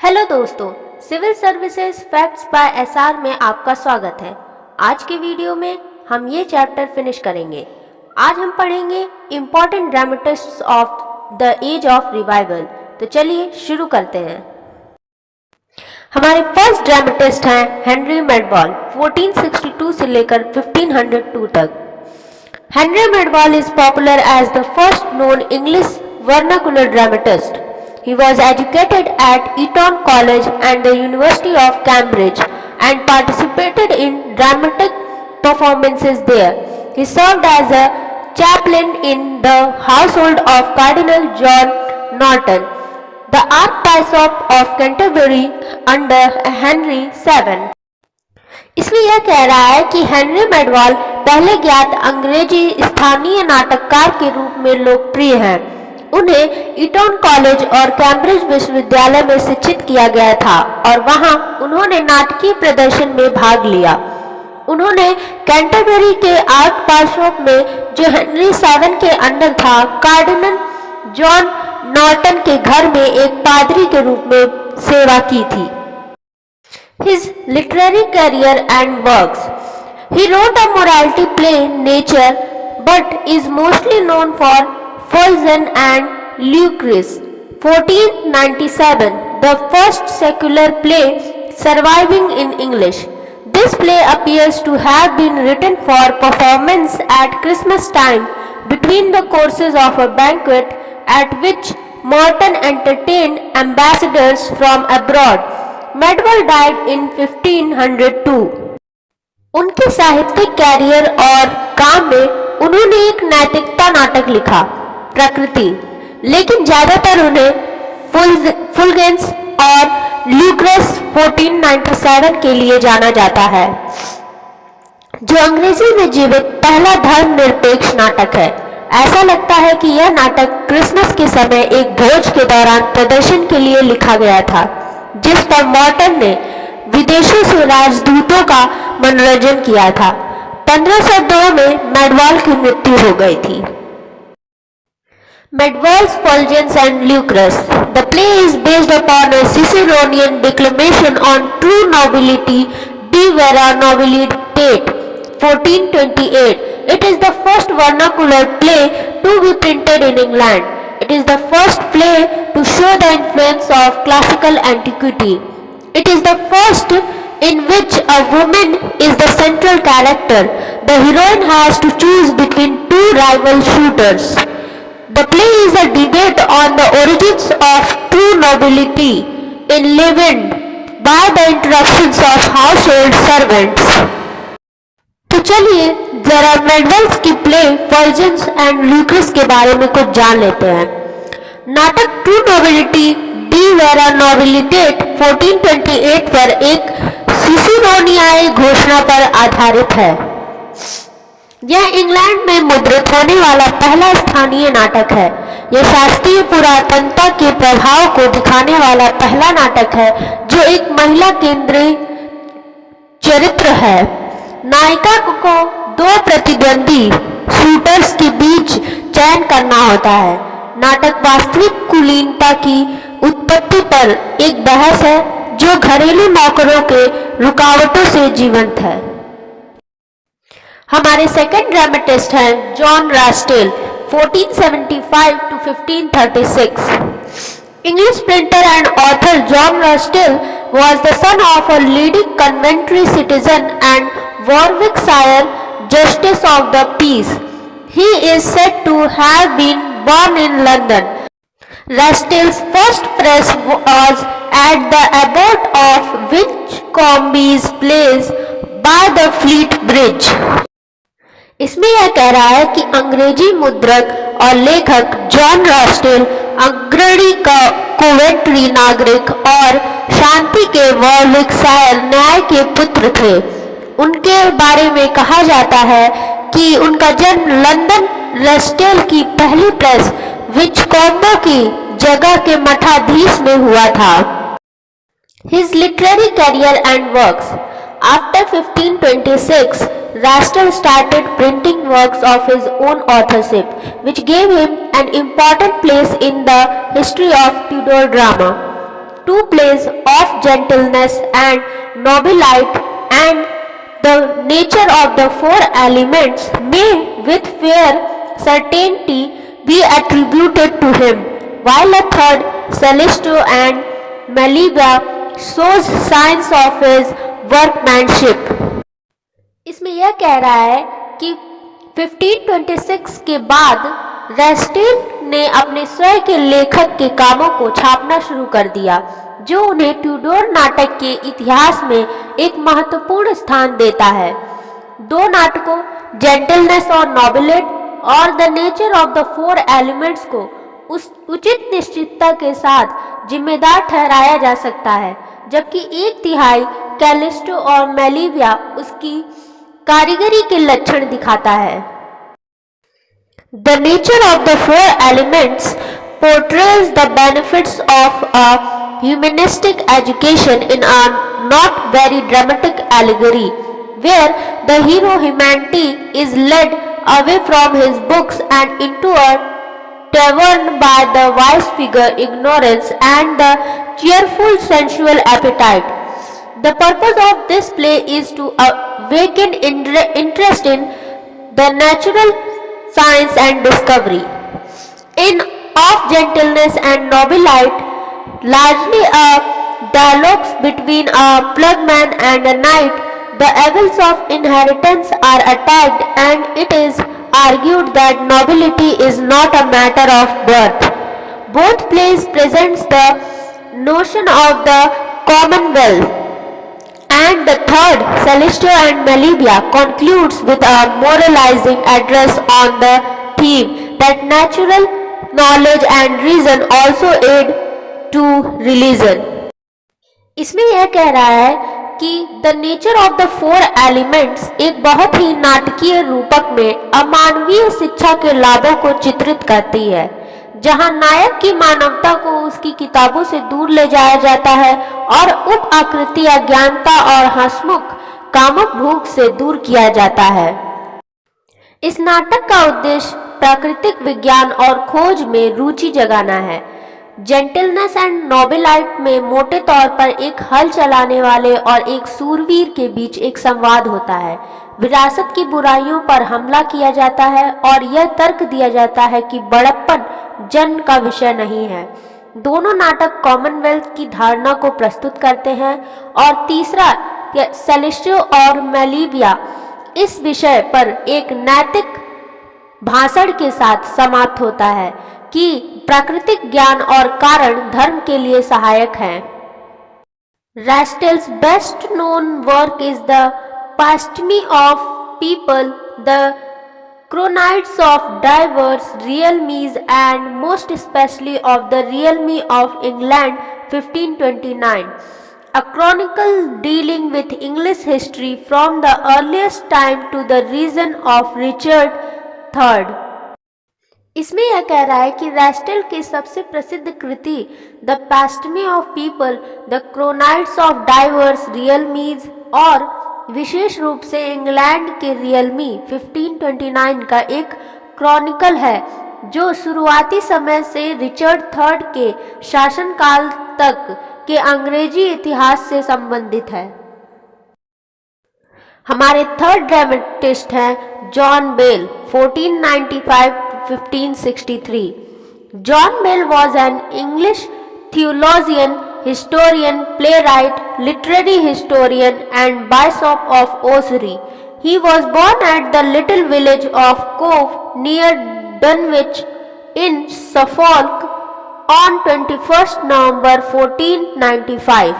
Hello दोस्तों, civil services facts by SR में आपका स्वागत है। आज के वीडियो में हम ये चैप्टर फिनिश करेंगे। आज हम पढ़ेंगे important dramatists of the age of revival. तो चलिए शुरू करते हैं। हमारे फर्स्ट ड्रामेटिस्ट हैं हेनरी मैडवॉल, 1462 से लेकर 1502 तक। Henry Medwall is popular as the first known English vernacular dramatist. He was educated at Eton College and the University of Cambridge and participated in dramatic performances there. He served as a chaplain in the household of Cardinal John Norton, the Archbishop of Canterbury under Henry VII. इसमें यह कह रहा है कि Henry मैडवॉल पहले ज्ञात अंग्रेजी स्थानीय नाटककार के रूप में लोकप्रिय हैं। उन्हें ईटन कॉलेज और कैम्ब्रिज विश्वविद्यालय में शिक्षित किया गया था और वहां उन्होंने नाटकीय प्रदर्शन में भाग लिया। उन्होंने कैंटरबरी के आर्कबिशप में, जो हेनरी VII के अंडर था, कार्डिनल जॉन नॉर्टन के घर में एक पादरी के रूप में सेवा की थी। His literary career and works. He wrote a morality play, Nature, but is mostly known for Fulgen and Lucrece. 1497, the first secular play surviving in English. This play appears to have been written for performance at Christmas time between the courses of a banquet at which Morton entertained ambassadors from abroad. Madwell died in 1502. उनके साहित्यिक career और काम में उन्होंने एक नैतिकता नाटक लिखा, प्रकृति, लेकिन ज्यादातर उन्हें फुलजेंस और ल्यूक्रेस 1497 के लिए जाना जाता है, जो अंग्रेजी में जीवित पहला धर्मनिरपेक्ष नाटक है। ऐसा लगता है कि यह नाटक क्रिसमस के समय एक भोज के दौरान प्रदर्शन के लिए लिखा गया था, जिस पर मॉर्टन ने विदेशों से राजदूतों का मनोरंजन किया था। 1502 में मैडवॉल की मृत्यु हो गई थी। Madwell's Fulgens and Lucrece. The play is based upon a Ciceronian declamation on true nobility, De Vera Nobilitate, 1428. It is the first vernacular play to be printed in England. It is the first play to show the influence of classical antiquity. It is the first in which a woman is the central character. The heroine has to choose between two rival suitors. The play is a debate on the origins of true nobility, enlivened by the interruptions of household servants. तो चलिए जरा मैडवेल्स की play फुलजेंस and ल्यूक्रेस के बारे में कुछ जान लेते हैं। नाटक ट्रू नोबिलिटी, डी वेरा नोबिलिटेट 1428 पर एक सिसिरोनियाई घोषणा पर आधारित है। यह इंग्लैंड में मुद्रित होने वाला पहला स्थानीय नाटक है। यह शास्त्रीय पुरातनता के प्रभाव को दिखाने वाला पहला नाटक है जो एक महिला केंद्रीय चरित्र है। नायिका को दो प्रतिद्वंदी शूटर्स के बीच चयन करना होता है। नाटक वास्तविक कुलीनता की उत्पत्ति पर एक बहस है जो घरेलू नौकरों के रुकावटों से जीवंत है। हमारे सेकंड ड्रामेटिस्ट हैं John रास्टेल, 1475 to 1536. English printer and author John Rastell was the son of a leading Coventry citizen and Warwickshire Justice of the Peace. He is said to have been born in London. Rastell's first press was at the abode of Winchcombe's Place by the Fleet Bridge. इसमें यह कह रहा है कि अंग्रेजी मुद्रक और लेखक जॉन रास्टेल अग्रणी का कोवेंट्री नागरिक और शांति के वॉर्विकशायर न्याय के पुत्र थे। उनके बारे में कहा जाता है कि उनका जन्म लंदन रास्टेल की पहली प्रेस विचकॉम्बे की जगह के मठाधीश में हुआ था। His literary career and works. After 1526, Rastell started printing works of his own authorship, which gave him an important place in the history of Tudor drama. two plays of gentleness and nobility and the nature of the four elements may with fair certainty be attributed to him, while a third, Celestio and Melibea, shows signs of his workmanship. इसमें यह कह रहा है कि 1526 के बाद रेस्टिल ने अपने स्वयं के लेखक के कामों को छापना शुरू कर दिया, जो उन्हें ट्यूडोर नाटक के इतिहास में एक महत्वपूर्ण स्थान देता है। दो नाटकों जेंटलनेस और नोबिलिटी और the nature of the four elements को उस उचित निश्चितता के साथ जिम्मेदार ठहराया जा सकता है, जबकि एक तिहाई कैलिस्टो और मेलिविया उसकी कारीगरी के लक्षण दिखाता है। The nature of the four elements portrays the benefits of a humanistic education in a not very dramatic allegory, where the hero humanity is led away from his books and into a tavern by the wise figure ignorance and the cheerful sensual appetite. The purpose of this play is to awaken interest in the natural science and discovery. In Of Gentleness and Nobility, largely a dialogue between a plugman and a knight, the evils of inheritance are attacked and it is argued that nobility is not a matter of birth. Both plays presents the notion of the commonwealth, and the third, Celestio and Melibea, concludes with a moralizing address on the theme that natural knowledge and reason also aid to religion. इसमें यह कह रहा है कि the nature of the four elements एक बहुत ही नाटकीय रूपक में अमानवीय शिक्षा के लाभों को चित्रित करती है, जहां नायक की मानवता को उसकी किताबों से दूर ले जाया जाता है और उप आकृति अज्ञानता और हंसमुख कामुक भूख से दूर किया जाता है। इस नाटक का उद्देश्य प्राकृतिक विज्ञान और खोज में रुचि जगाना है। जेंटलनेस एंड नोबिलिटी में मोटे तौर पर एक हल चलाने वाले और एक सूरवीर के बीच एक संवाद होता है। विरासत की बुराइयों पर हमला किया जाता है और यह तर्क दिया जाता है कि बड़प्पन जन्म का विषय नहीं है। दोनों नाटक कॉमनवेल्थ की धारणा को प्रस्तुत करते हैं और तीसरा सेलेस्टियो और मेलिविया इस विषय पर एक नैतिक भाषण के साथ समाप्त होता है कि प्राकृतिक ज्ञान और कारण धर्म के लिए सहायक हैं। Rastel's best known work is the Pastemy of People, the Chronides of Divers Realms and most especially of the Realm of England 1529, a chronicle dealing with English history from the earliest time to the reign of Richard III. इसमें यह कह रहा है कि रास्टेल की सबसे प्रसिद्ध कृति the pastime of people, the chronicles of divers realms और विशेष रूप से इंग्लैंड के रियलमी 1529 का एक क्रॉनिकल है, जो शुरुआती समय से रिचर्ड थर्ड के शासनकाल तक के अंग्रेजी इतिहास से संबंधित है। हमारे थर्ड ड्रामेटिस्ट हैं John bell 1495-1563। John Bell was an English theologian, historian, playwright, literary historian and Bishop of Ossory. He was born at the little village of Cove near Dunwich in Suffolk on 21st November 1495.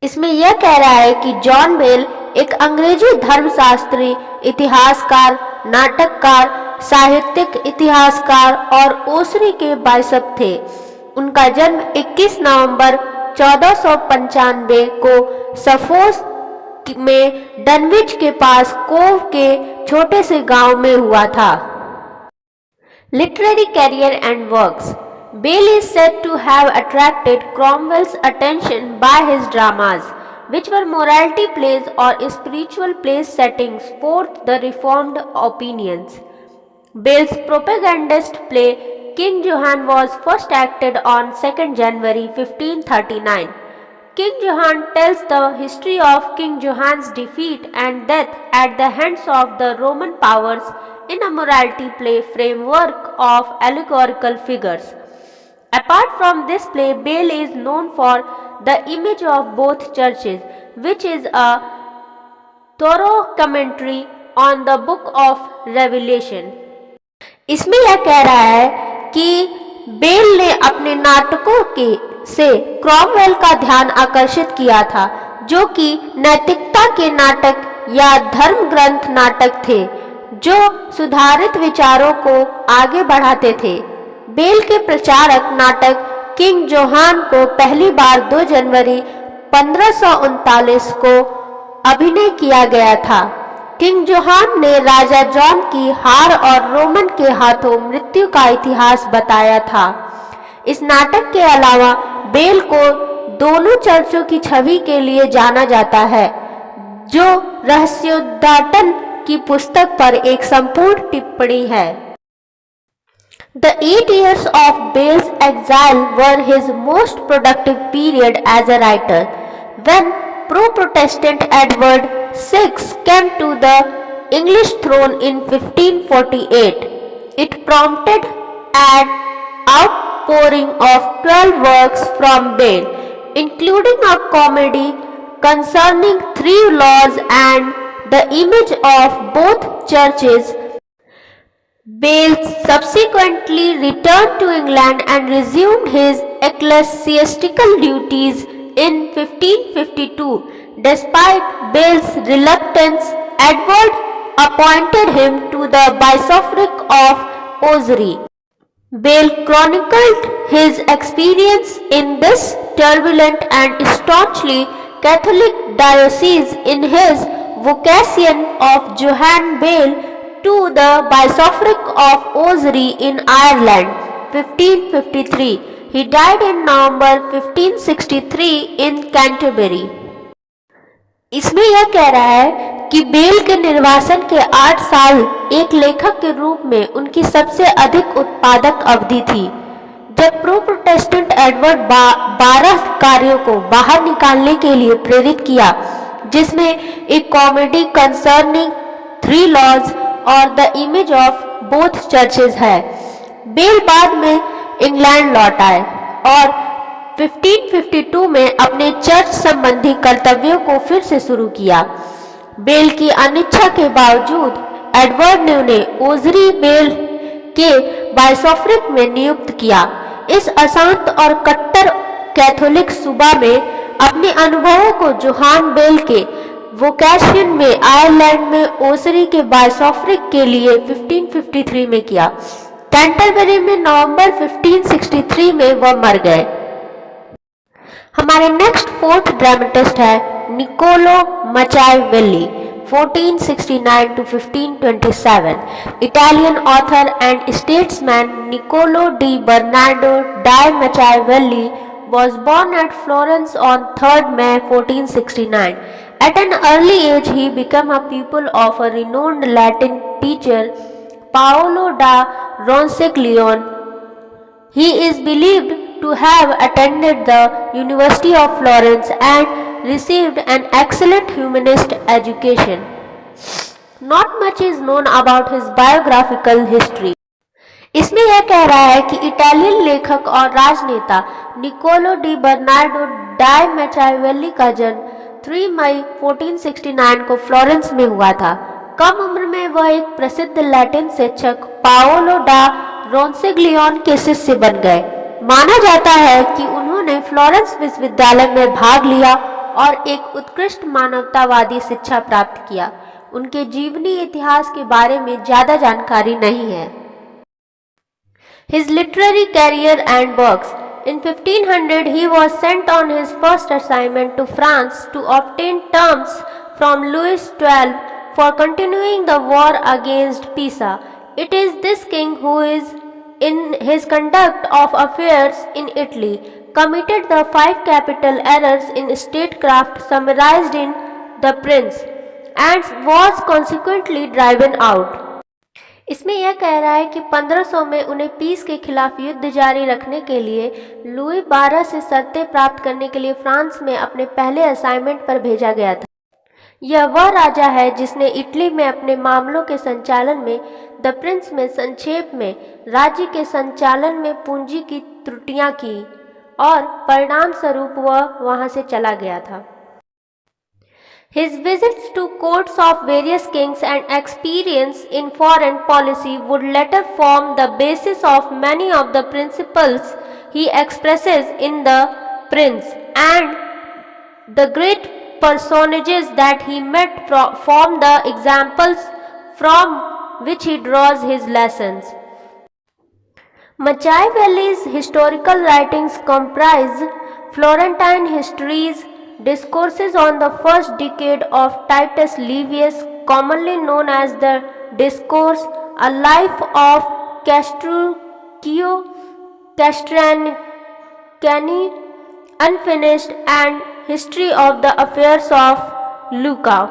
इसमें यह कह रहा है कि John bell एक अंग्रेजी धर्मशास्त्री, इतिहासकार, नाटककार, साहित्यिक इतिहासकार और ओसरी के बाइशप थे। उनका जन्म 21 नवंबर 1495 को सफोल्क में डनविच के पास कोव के छोटे से गांव में हुआ था। Literary career and works. Bale is said to have attracted Cromwell's attention by his dramas, which were morality plays or spiritual plays settings forth the reformed opinions. Bale's propagandist play King Johann was first acted on 2nd January 1539. King Johann tells the history of King Johann's defeat and death at the hands of the Roman powers in a morality play framework of allegorical figures. Apart from this play, Bale is known for the image of both churches, which is a thorough commentary on the book of Revelation. इसमें यह कह रहा है कि bell ने अपने नाटकों के से क्रॉमवेल का ध्यान आकर्षित किया था, जो कि नैतिकता के नाटक या धर्म ग्रंथ नाटक थे जो सुधारित विचारों को आगे बढ़ाते थे। बेल के प्रचारक नाटक किंग जोहान को पहली बार 2 जनवरी 1539 को अभिनय किया गया था। किंग जोहान ने राजा जॉन की हार और रोमन के हाथों मृत्यु का इतिहास बताया था। इस नाटक के अलावा बेल को दोनों चर्चों की छवि के लिए जाना जाता है, जो रहस्योद्घाटन की पुस्तक पर एक संपूर्ण टिप्पणी है। The 8 years of Bale's exile were his most productive period as a writer. When pro-Protestant Edward VI came to the English throne in 1548, it prompted an outpouring of 12 works from Bale, including a comedy concerning 3 laws and the image of both churches. Bale subsequently returned to England and resumed his ecclesiastical duties in 1552. Despite Bale's reluctance, Edward appointed him to the bishopric of Ossory. Bale chronicled his experience in this turbulent and staunchly Catholic diocese in his Vocation of Johann Bale to the bishopric of Ossory in Ireland, 1553. He died in November 1563 in Canterbury. इसमें यह कह रहा है कि bell के निर्वासन के 8 साल एक लेखक के रूप में उनकी सबसे अधिक उत्पादक अवधि थी। जब प्रो-प्रोटेस्टेंट एडवर्ड 12 कार्यों को बाहर निकालने के लिए प्रेरित किया, जिसमें एक कॉमेडी कंसर्निंग 3 लॉज और the image of both churches है। बेल बाद में इंग्लैंड लौट आए और 1552 में अपने चर्च संबंधी कर्तव्यों को फिर से शुरू किया। बेल की अनिच्छा के बावजूद एडवर्ड ने उन्हें ओजरी बेल के बाइसोफ्रिक में नियुक्त किया। इस अशांत और कट्टर कैथोलिक सूबा में अपने अनुभवों को जोहान बेल के वोकेशन में आयरलैंड में ओसरी के बाइसोफ्रिक के लिए 1553 में किया। कैंटरबरी में नवंबर 1563 में वह मर गए। हमारे नेक्स्ट 4th ड्रामेटिस्ट है Niccolo मचावेल्ली 1469 to 1527. Italian author and statesman Niccolo di Bernardo da Machiavelli was born at Florence on 3rd May 1469. At an early age, he became a pupil of a renowned Latin teacher, Paolo da Ronciglione. He is believed to have attended the University of Florence and received an excellent humanist education. Not much is known about his biographical history. इसमें यह कह रहा है कि Italian लेखक और राजनेता Niccolo D Bernardo die मैचावेल्ली का जन्म 3 मई 1469 को फ्लोरेंस में हुआ था। कम उम्र में वह एक प्रसिद्ध लैटिन शिक्षक पाओलो डा रोन्सेग्लियोन के शिष्य बन गए। माना जाता है कि उन्होंने फ्लोरेंस विश्वविद्यालय में भाग लिया और एक उत्कृष्ट मानवतावादी शिक्षा प्राप्त किया। उनके जीवनी इतिहास के बारे में ज्यादा जानकारी नहीं है। His literary career and works. In 1500, he was sent on his first assignment to France to obtain terms from Louis XII for continuing the war against Pisa. It is this king who is, in his conduct of affairs in Italy, committed the 5 capital errors in statecraft summarized in The Prince, and was consequently driven out. इसमें यह कह रहा है कि 1500 में उन्हें piece के खिलाफ युद्ध जारी रखने के लिए लुई 12 से शर्तें प्राप्त करने के लिए फ्रांस में अपने पहले असाइनमेंट पर भेजा गया था। यह वह राजा है जिसने इटली में अपने मामलों के संचालन में द प्रिंस में संक्षेप में राज्य के संचालन में पूंजी की त्रुटियां की और परिणाम स्वरूप वह वहां से चला गया था। His visits to courts of various kings and experience in foreign policy would later form the basis of many of the principles he expresses in The Prince, and the great personages that he met form the examples from which he draws his lessons. Machiavelli's historical writings comprise Florentine histories, discourses on the first decade of Titus Livius, commonly known as the Discourse, a life of Castruccio Castracani, unfinished, and history of the affairs of Luca.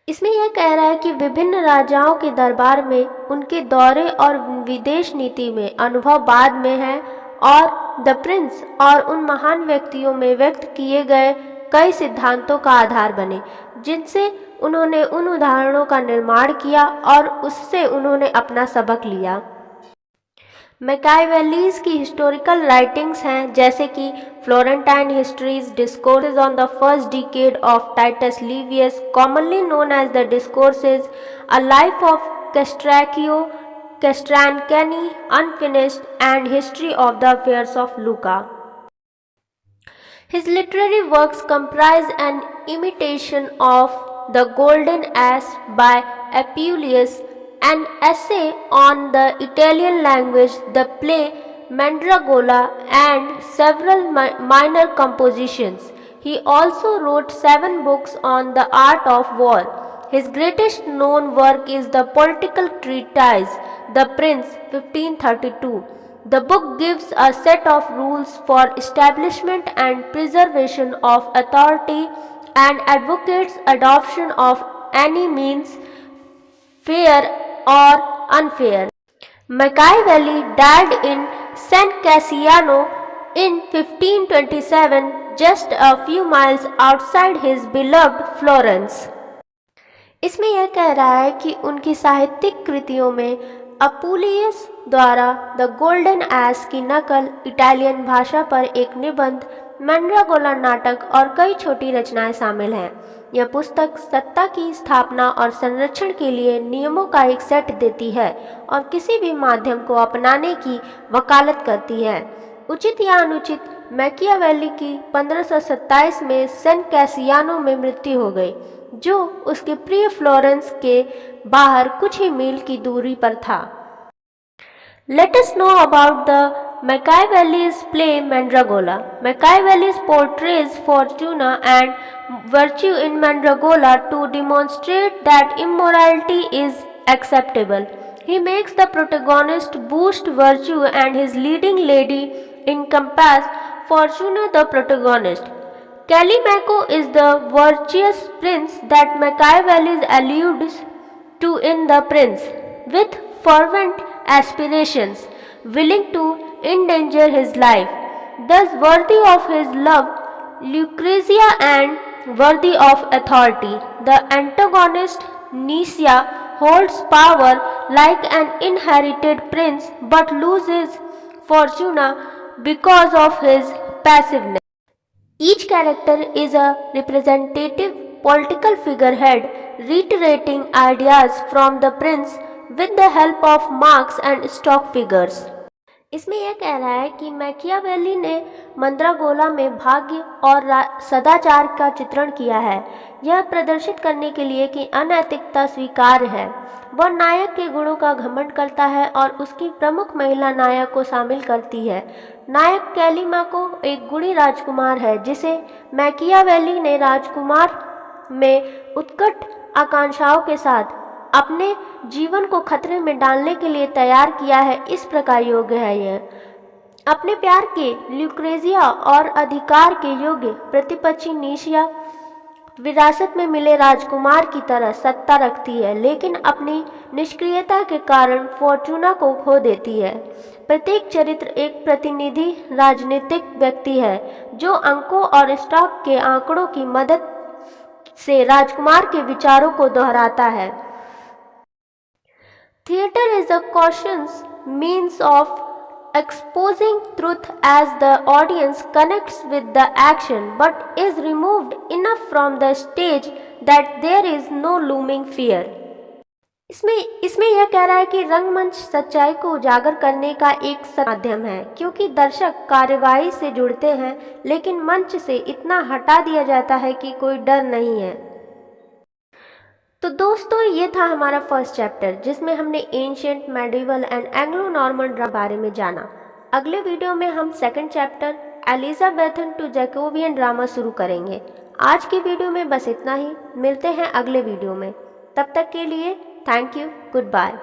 इसमें यह कह रहा है कि विभिन्न राजाओं के दरबार में उनके दौरे और विदेश नीति में अनुभव बाद में है और द प्रिंस और उन महान व्यक्तियों में व्यक्त किए गए कई सिद्धांतों का आधार बने, जिनसे उन्होंने उन उदाहरणों का निर्माण किया और उससे उन्होंने अपना सबक लिया। मैकियावेलीज की हिस्टोरिकल राइटिंग्स हैं जैसे कि Florentine histories, discourses on the first decade of Titus Livius, commonly known as the discourses, a life of Castruccio Castracani, unfinished, and history of the affairs of Luca. His literary works comprise an imitation of The Golden Ass by Apuleius, an essay on the Italian language, the play Mandragola, and several minor compositions. He also wrote 7 books on the art of war. His greatest known work is the political treatise, The Prince, 1532. The book gives a set of rules for establishment and preservation of authority and advocates adoption of any means, fair or unfair. Machiavelli died in San Cassiano in 1527, just a few miles outside his beloved Florence. इसमें यह कह रहा है कि उनकी साहित्यिक कृतियों में अपुलियस द्वारा द गोल्डन एस की नकल, इटालियन भाषा पर एक निबंध, मैंड्रागोला नाटक और कई छोटी रचनाएं शामिल हैं। यह पुस्तक सत्ता की स्थापना और संरक्षण के लिए नियमों का एक सेट देती है और किसी भी माध्यम को अपनाने की वकालत करती है। उचित या अनुचित, मैकियावेली की 1527 में सैन कैसियानो में मृत्यु हो गई, जो उसके प्रिय फ्लोरेंस के बाहर कुछ ही मील की दूरी पर था। Let us know about the Machiavelli's play Mandragola. Machiavelli portrays Fortuna and virtue in Mandragola to demonstrate that immorality is acceptable. He makes the protagonist boost virtue and his leading lady encompass Fortuna the protagonist. Callimaco is the virtuous prince that Machiavelli alludes to in The Prince, with fervent aspirations, willing to endanger his life. Thus worthy of his love, Lucrezia, and worthy of authority. The antagonist, Nicias, holds power like an inherited prince but loses Fortuna because of his passiveness. Each character is a representative political figurehead reiterating ideas from the prince with the help of marks and stock figures. इसमें यह कह रहा है कि Machiavelli ने मंद्रागोला में भाग्य और सदाचार का चित्रण किया है, यह प्रदर्शित करने के लिए कि अनैतिकता स्वीकार्य है। वह नायक के गुणों का घमंड करता है और उसकी प्रमुख महिला नायक को शामिल करती है। नायक कैलिमाको एक गुणी राजकुमार है जिसे मैकियावेली ने राजकुमार में उत्कट आकांक्षाओं के साथ अपने जीवन को खतरे में डालने के लिए तैयार किया है। इस प्रकार योग्य है यह अपने प्यार के ल्यूक्रेजिया और अधिकार के योग्य प्रतिपक्षी नीशिया विरासत में मिले राजकुमार की तरह सत्ता रखती है, लेकिन अपनी निष्क्रियता के कारण फॉर्चूना को खो देती है। प्रत्येक चरित्र एक प्रतिनिधि राजनीतिक व्यक्ति है जो अंकों और स्टॉक के आंकड़ों की मदद से राजकुमार के विचारों को दोहराता है। Theater is a cautious means of exposing truth as the audience connects with the action, but is removed enough from the stage that there is no looming fear. इसमें यह कह रहा है कि रंगमंच सच्चाई को उजागर करने का एक माध्यम है, क्योंकि दर्शक कार्यवाही से जुड़ते हैं, लेकिन मंच से इतना हटा दिया जाता है कि कोई डर नहीं है। तो दोस्तों, ये था हमारा फर्स्ट चैप्टर जिसमें हमने ancient, medieval and Anglo Norman drama बारे में जाना। अगले वीडियो में हम second chapter Elizabethan to Jacobean drama शुरू करेंगे। आज की वीडियो में बस इतना ही। मिलते हैं अगले वीडियो में। तब तक के लिए थैंक यू, गुड बाय।